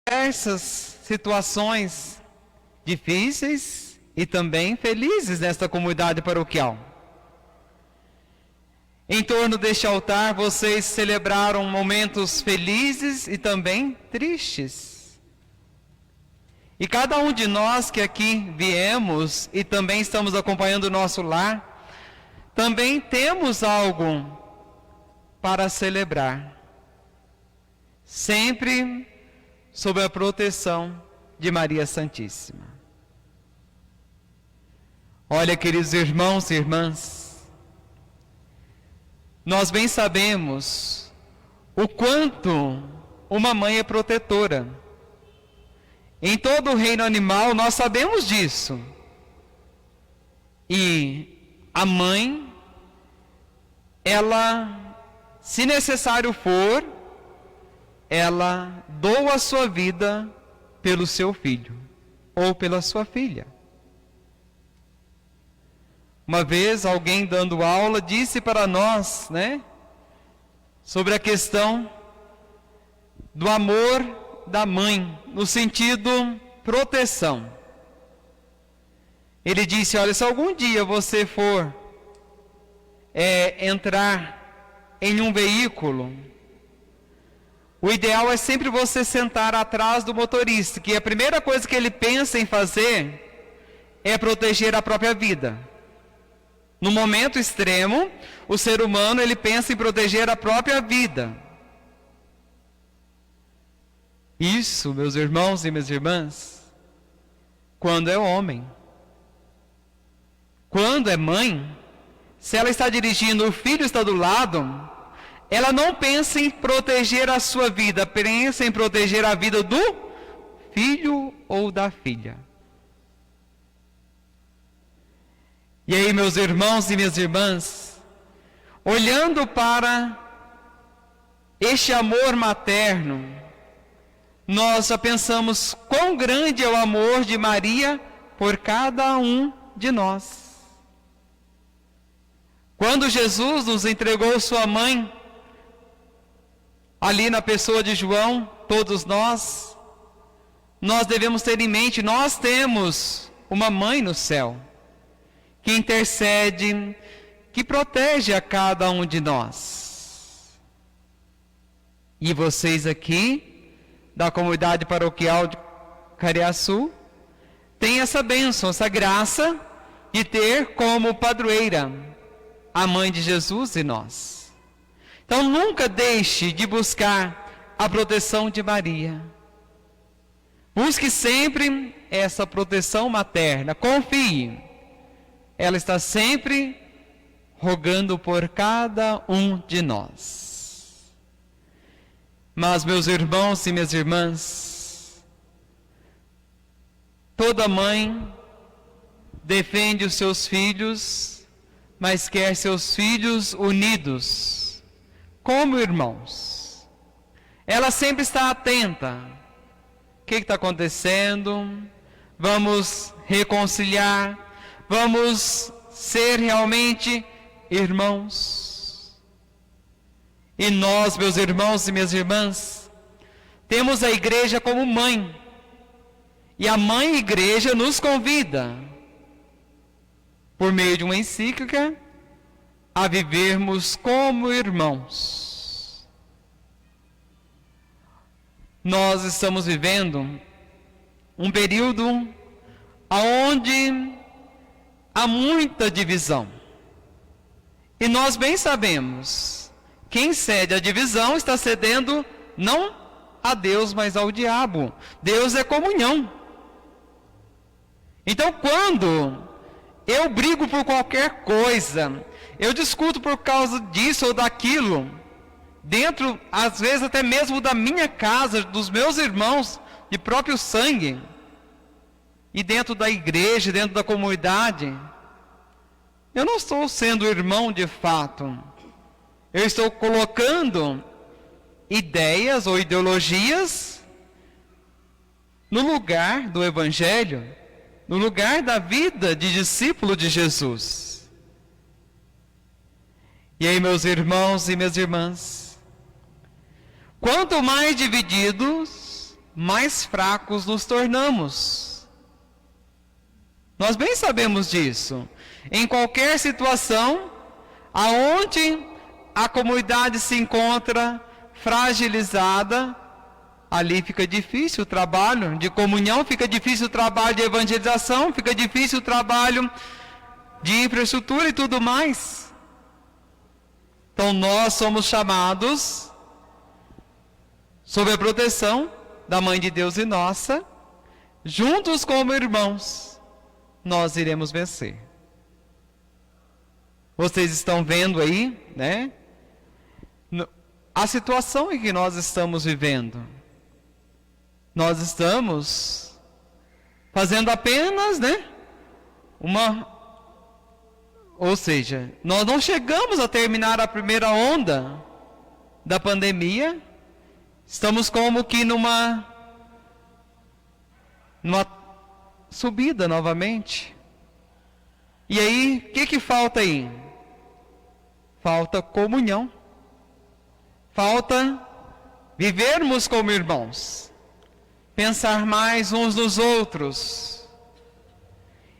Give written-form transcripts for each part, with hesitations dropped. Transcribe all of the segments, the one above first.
Diversas situações difíceis e também felizes nesta comunidade paroquial. Em torno deste altar, vocês celebraram momentos felizes e também tristes. E cada um de nós que aqui viemos e também estamos acompanhando o nosso lar, também temos algo para celebrar. Sempre sob a proteção de Maria Santíssima. Olha, queridos irmãos e irmãs, nós bem sabemos o quanto uma mãe é protetora. Em todo o reino animal nós sabemos disso. E a mãe, ela, se necessário for, ela doa a sua vida pelo seu filho ou pela sua filha. Uma vez alguém dando aula disse para nós, sobre a questão do amor da mãe, no sentido proteção. Ele disse, olha, se algum dia você for entrar em um veículo, o ideal é sempre você sentar atrás do motorista, que a primeira coisa que ele pensa em fazer é proteger a própria vida. No momento extremo, o ser humano ele pensa em proteger a própria vida. Isso, meus irmãos e minhas irmãs, quando é homem. Quando é mãe, se ela está dirigindo, o filho está do lado, ela não pensa em proteger a sua vida, pensa em proteger a vida do filho ou da filha. E aí, meus irmãos e minhas irmãs, olhando para este amor materno, nós já pensamos quão grande é o amor de Maria por cada um de nós. Quando Jesus nos entregou sua mãe, ali na pessoa de João, todos nós devemos ter em mente, nós temos uma mãe no céu, que intercede, que protege a cada um de nós. E vocês aqui, da comunidade paroquial de Cariaçu, têm essa bênção, essa graça de ter como padroeira a mãe de Jesus e nós. Então nunca deixe de buscar a proteção de Maria. Busque sempre essa proteção materna, confie. Ela está sempre rogando por cada um de nós. Mas, meus irmãos e minhas irmãs, toda mãe defende os seus filhos, mas quer seus filhos unidos, como irmãos. Ela sempre está atenta. O que está acontecendo? Vamos reconciliar. Vamos ser realmente irmãos. E nós, meus irmãos e minhas irmãs, temos a igreja como mãe. E a mãe igreja nos convida, por meio de uma encíclica, a vivermos como irmãos. Nós estamos vivendo um período onde há muita divisão. E nós bem sabemos, quem cede à divisão está cedendo não a Deus, mas ao diabo. Deus é comunhão. Então, quando eu brigo por qualquer coisa, eu discuto por causa disso ou daquilo, dentro, às vezes até mesmo da minha casa, dos meus irmãos de próprio sangue, e dentro da igreja, dentro da comunidade, eu não estou sendo irmão de fato. Eu estou colocando ideias ou ideologias no lugar do Evangelho, no lugar da vida de discípulo de Jesus. E aí, meus irmãos e minhas irmãs, quanto mais divididos, mais fracos nos tornamos. Nós bem sabemos disso. Em qualquer situação, aonde a comunidade se encontra fragilizada, ali fica difícil o trabalho de comunhão, fica difícil o trabalho de evangelização, fica difícil o trabalho de infraestrutura e tudo mais. Então nós somos chamados, sob a proteção da Mãe de Deus e nossa, juntos como irmãos, nós iremos vencer. Vocês estão vendo aí, né? A situação em que nós estamos vivendo. Nós estamos fazendo apenas, né? Ou seja, nós não chegamos a terminar a primeira onda da pandemia. Estamos como que numa subida novamente. E aí, o que falta aí? Falta comunhão. Falta vivermos como irmãos. Pensar mais uns nos outros.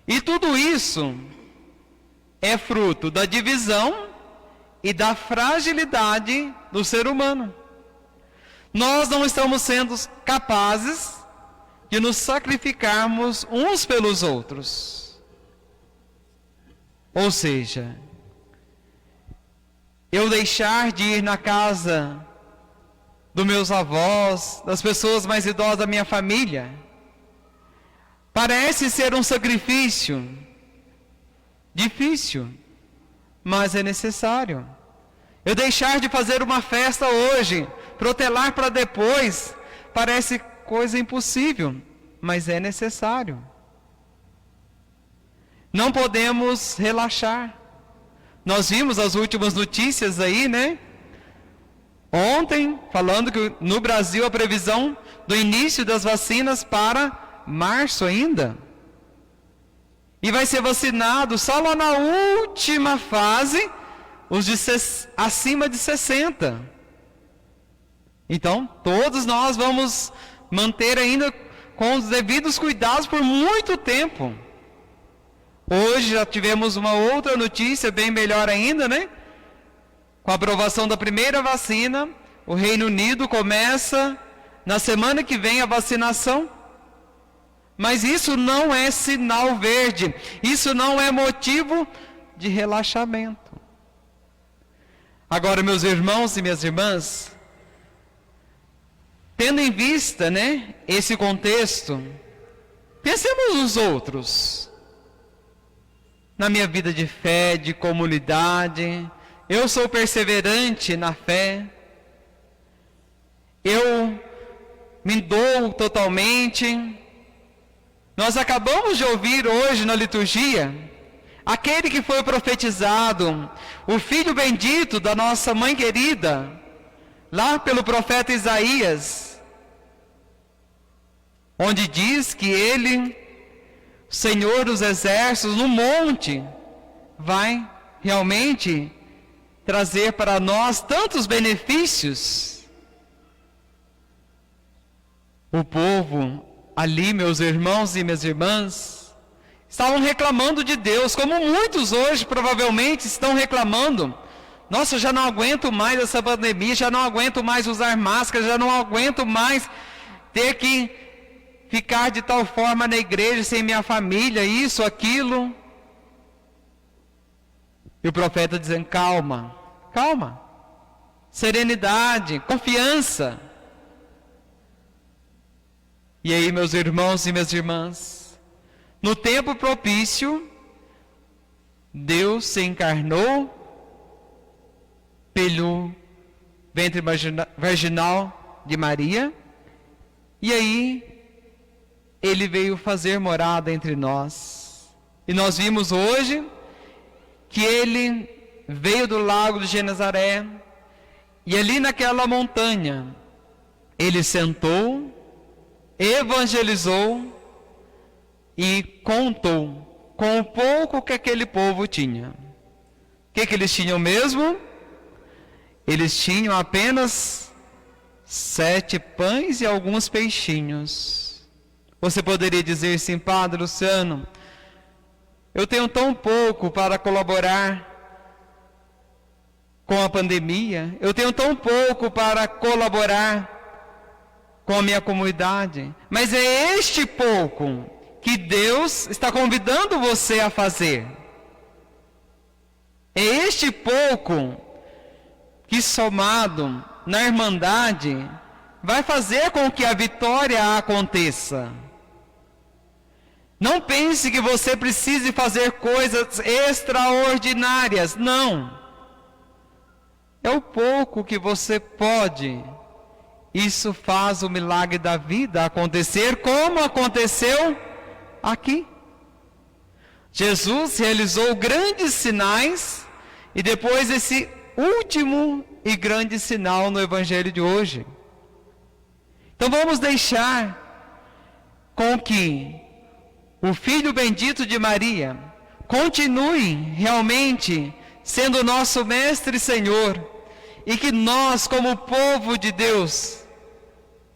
E tudo isso é fruto da divisão e da fragilidade do ser humano. Nós não estamos sendo capazes de nos sacrificarmos uns pelos outros. Ou seja, eu deixar de ir na casa dos meus avós, das pessoas mais idosas da minha família, parece ser um sacrifício difícil, mas é necessário. Eu deixar de fazer uma festa hoje, protelar para depois, parece coisa impossível, mas é necessário. Não podemos relaxar. Nós vimos as últimas notícias aí, né? Ontem, falando que no Brasil a previsão do início das vacinas para março ainda. E vai ser vacinado só lá na última fase, os acima de 60. Então, todos nós vamos manter ainda com os devidos cuidados por muito tempo. Hoje já tivemos uma outra notícia, bem melhor ainda, né? Com a aprovação da primeira vacina, o Reino Unido começa na semana que vem a vacinação. Mas isso não é sinal verde, isso não é motivo de relaxamento. Agora, meus irmãos e minhas irmãs, tendo em vista, né, esse contexto, pensemos nos outros. Na minha vida de fé, de comunidade, eu sou perseverante na fé, eu me dou totalmente. Nós acabamos de ouvir hoje na liturgia, aquele que foi profetizado, o Filho bendito da nossa mãe querida, lá pelo profeta Isaías, onde diz que ele, Senhor dos exércitos, no monte, vai realmente trazer para nós tantos benefícios. O povo ali, meus irmãos e minhas irmãs, estavam reclamando de Deus, como muitos hoje provavelmente estão reclamando. Nossa, eu já não aguento mais essa pandemia, já não aguento mais usar máscara, já não aguento mais ter que ficar de tal forma na igreja, sem minha família, isso, aquilo. E o profeta dizendo, calma, calma, serenidade, confiança. E aí, meus irmãos e minhas irmãs, no tempo propício, Deus se encarnou pelo ventre virginal de Maria, e aí Ele veio fazer morada entre nós. E nós vimos hoje que Ele veio do lago de Genezaré, e ali naquela montanha, Ele sentou, evangelizou e contou com o pouco que aquele povo tinha. O que eles tinham mesmo? Eles tinham apenas 7 pães e alguns peixinhos. Você poderia dizer sim, Padre Luciano, eu tenho tão pouco para colaborar com a pandemia, eu tenho tão pouco para colaborar com a minha comunidade, mas é este pouco que Deus está convidando você a fazer. É este pouco que, somado na irmandade, vai fazer com que a vitória aconteça. Não pense que você precise fazer coisas extraordinárias, não. É o pouco que você pode. Isso faz o milagre da vida acontecer, como aconteceu aqui. Jesus realizou grandes sinais e depois esse último e grande sinal no Evangelho de hoje. Então vamos deixar com que o Filho bendito de Maria continue realmente sendo nosso Mestre e Senhor, e que nós, como povo de Deus,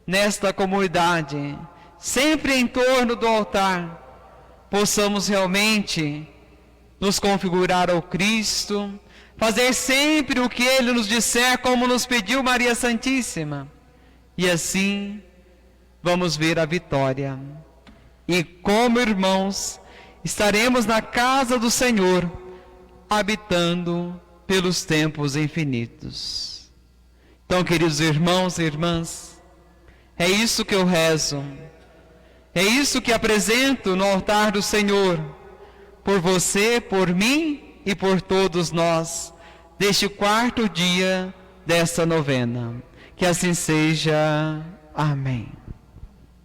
nesta comunidade, sempre em torno do altar, possamos realmente nos configurar ao Cristo, fazer sempre o que Ele nos disser, como nos pediu Maria Santíssima, e assim vamos ver a vitória. E como irmãos, estaremos na casa do Senhor, habitando pelos tempos infinitos. Então, queridos irmãos e irmãs, é isso que eu rezo, é isso que apresento no altar do Senhor, por você, por mim e por todos nós, deste 4º dia desta novena. Que assim seja. Amém.